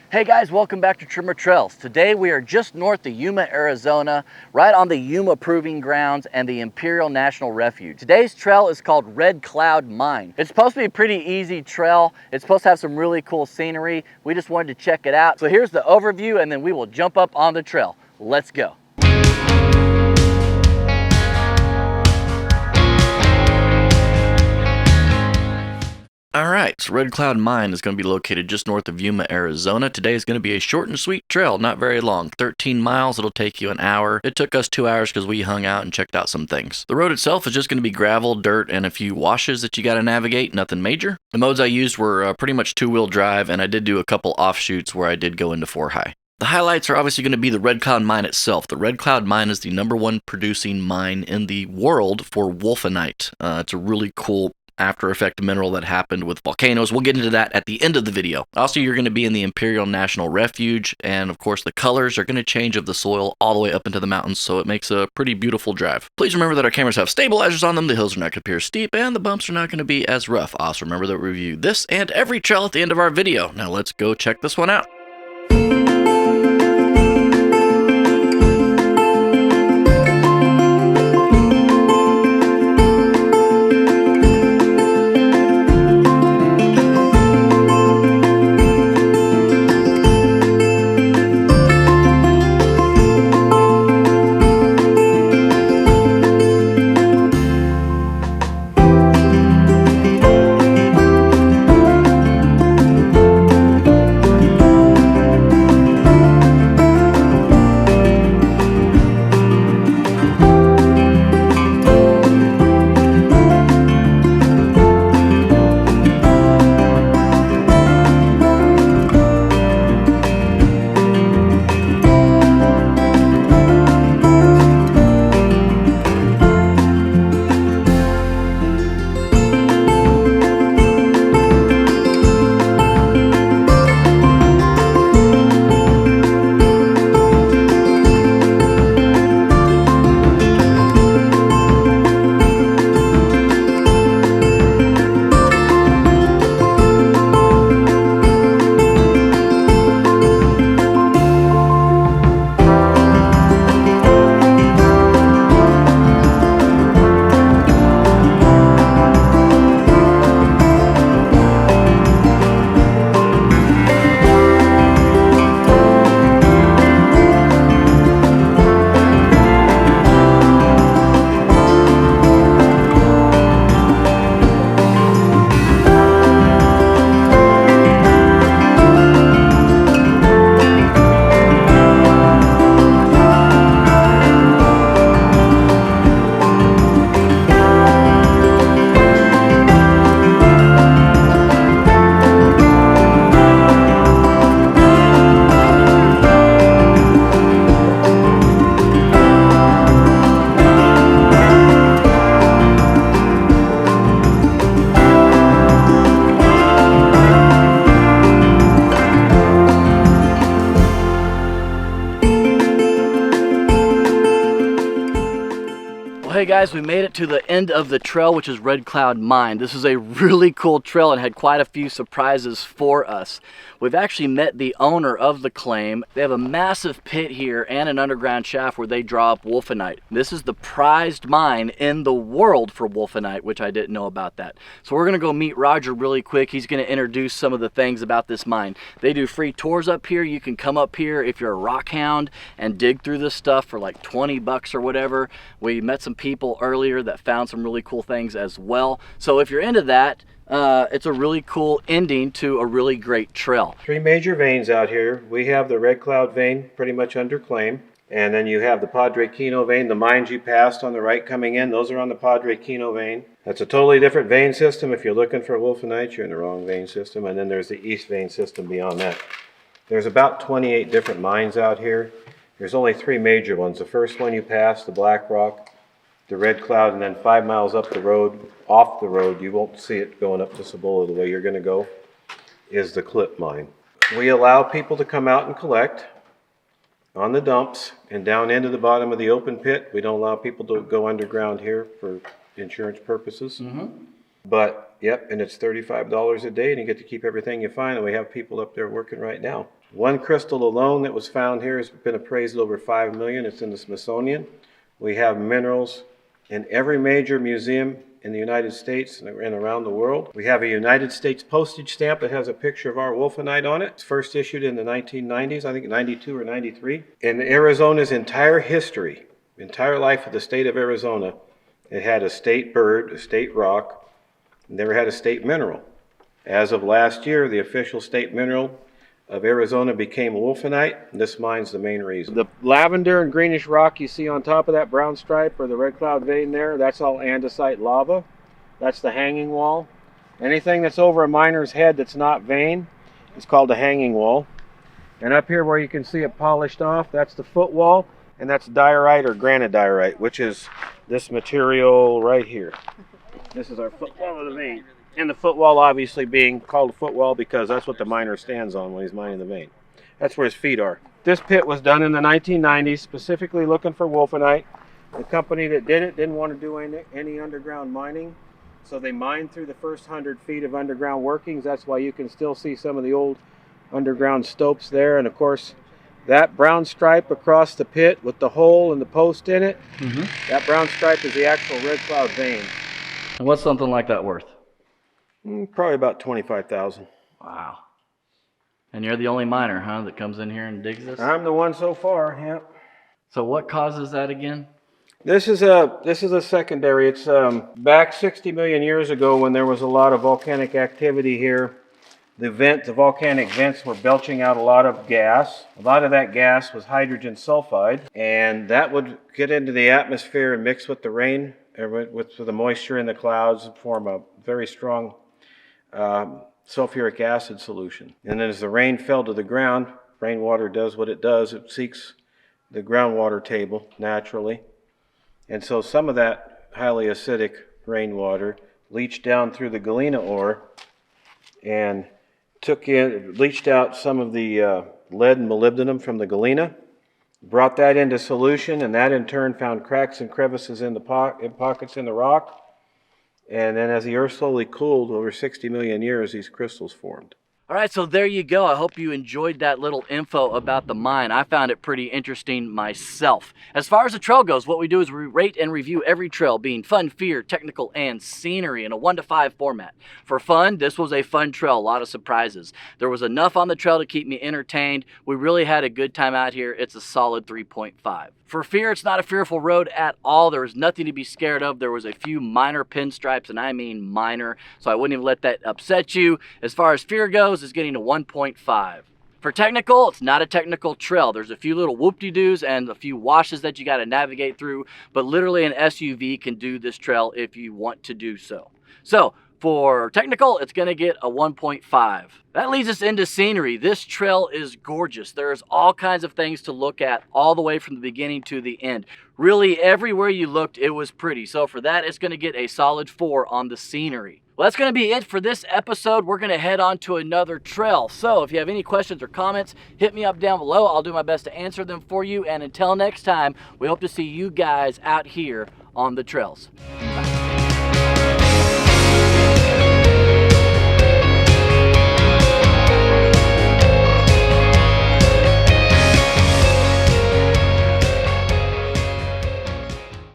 Hey guys, welcome back to Tremor Trails. Today we are just north of Yuma, Arizona, right on the Yuma Proving Grounds and the Imperial National Refuge. Today's trail is called Red Cloud Mine. It's supposed to be a pretty easy trail. It's supposed to have some really cool scenery. We just wanted to check it out. So here's the overview and then we will jump up on the trail. Let's go. All right, so Red Cloud Mine is going to be located just north of Yuma, Arizona. Today is going to be a short and sweet trail, not very long. 13 miles, it'll take you an hour. It took us 2 hours because we hung out and checked out some things. The road itself is just going to be gravel, dirt, and a few washes that you got to navigate, nothing major. The modes I used were pretty much two-wheel drive, and I did do a couple offshoots where I did go into 4-high. The highlights are obviously going to be the Red Cloud Mine itself. The Red Cloud Mine is the #1 producing mine in the world for Wulfenite. It's a really cool after effect mineral that happened with volcanoes. We'll get into that at the end of the video. Also, you're going to be in the Imperial National Refuge, and of course the colors are going to change of the soil all the way up into the mountains, so it makes a pretty beautiful drive. Please remember that our cameras have stabilizers on them, the hills are not going to appear steep, and the bumps are not going to be as rough. Also remember that we review this and every trail at the end of our video. Now let's go check this one out. Hey guys, we made it to the end of the trail, which is Red Cloud Mine. This is a really cool trail and had quite a few surprises for us. We've actually met the owner of the claim. They have a massive pit here and an underground shaft where they draw up Wulfenite. This is the prized mine in the world for Wulfenite, which I didn't know about that. So we're gonna go meet Rodger really quick. He's gonna introduce some of the things about this mine. They do free tours up here. You can come up here if you're a rock hound and dig through this stuff for like 20 bucks or whatever. We met some people earlier that found some really cool things as well. So if you're into that, it's a really cool ending to a really great trail. 3 major veins out here. We have the Red Cloud vein pretty much under claim. And then you have the Padre Kino vein. The mines you passed on the right coming in, those are on the Padre Kino vein. That's a totally different vein system. If you're looking for Wulfenite, you're in the wrong vein system. And then there's the East vein system beyond that. There's about 28 different mines out here. There's only 3 major ones. The first one you pass, the Black Rock, the Red Cloud, and then 5 miles up the road, off the road, you won't see it going up to Cibola the way you're going to go, is the Clip Mine. We allow people to come out and collect on the dumps and down into the bottom of the open pit. We don't allow people to go underground here for insurance purposes. But, yep, and it's $35 a day, and you get to keep everything you find, and we have people up there working right now. One crystal alone that was found here has been appraised at over $5 million. It's in the Smithsonian. We have minerals in every major museum in the United States and around the world. We have a United States postage stamp that has a picture of our Wulfenite on it. It's first issued in the 1990s, I think 92 or 93. In Arizona's entire history, entire life of the state of Arizona, it had a state bird, a state rock, never had a state mineral. As of last year, the official state mineral of Arizona became Wulfenite, and this mine's the main reason. The lavender and greenish rock you see on top of that brown stripe or the red cloud vein there, that's all andesite lava. That's the hanging wall. Anything that's over a miner's head that's not vein is called a hanging wall. And up here where you can see it polished off, that's the footwall, and that's diorite or granodiorite, which is this material right here. This is our footwall of the vein. And the footwall obviously being called a footwall because that's what the miner stands on when he's mining the vein. That's where his feet are. This pit was done in the 1990s, specifically looking for Wulfenite. The company that did it didn't want to do any underground mining, so they mined through the first 100 feet of underground workings. That's why you can still see some of the old underground stopes there. And of course, that brown stripe across the pit with the hole and the post in it, that brown stripe is the actual red cloud vein. And what's something like that worth? Probably about $25,000. Wow. And you're the only miner, huh, that comes in here and digs this? I'm the one so far, yeah. So what causes that again? This is a secondary. It's back 60 million years ago when there was a lot of volcanic activity here. The volcanic vents were belching out a lot of gas. A lot of that gas was hydrogen sulfide, and that would get into the atmosphere and mix with the rain, with the moisture in the clouds and form a very strong sulfuric acid solution. And then as the rain fell to the ground, rainwater does what it does. It seeks the groundwater table naturally. And so some of that highly acidic rainwater leached down through the galena ore and leached out some of the lead and molybdenum from the galena, brought that into solution, and that in turn found cracks and crevices in pockets in the rock. And then as the earth slowly cooled over 60 million years, these crystals formed. All right, so there you go. I hope you enjoyed that little info about the mine. I found it pretty interesting myself. As far as the trail goes, what we do is we rate and review every trail, being fun, fear, technical, and scenery in a 1 to 5 format. For fun, this was a fun trail, a lot of surprises. There was enough on the trail to keep me entertained. We really had a good time out here. It's a solid 3.5. For fear, it's not a fearful road at all. There was nothing to be scared of. There was a few minor pinstripes, and I mean minor, so I wouldn't even let that upset you. As far as fear goes, it's getting a 1.5. For technical, it's not a technical trail. There's a few little whoop-de-doos and a few washes that you got to navigate through, but literally an SUV can do this trail if you want to do so. So, for technical, it's going to get a 1.5. That leads us into scenery. This trail is gorgeous. There's all kinds of things to look at all the way from the beginning to the end. Really, everywhere you looked, it was pretty. So for that, it's going to get a solid 4 on the scenery. Well, that's going to be it for this episode. We're going to head on to another trail. So if you have any questions or comments, hit me up down below. I'll do my best to answer them for you. And until next time, we hope to see you guys out here on the trails.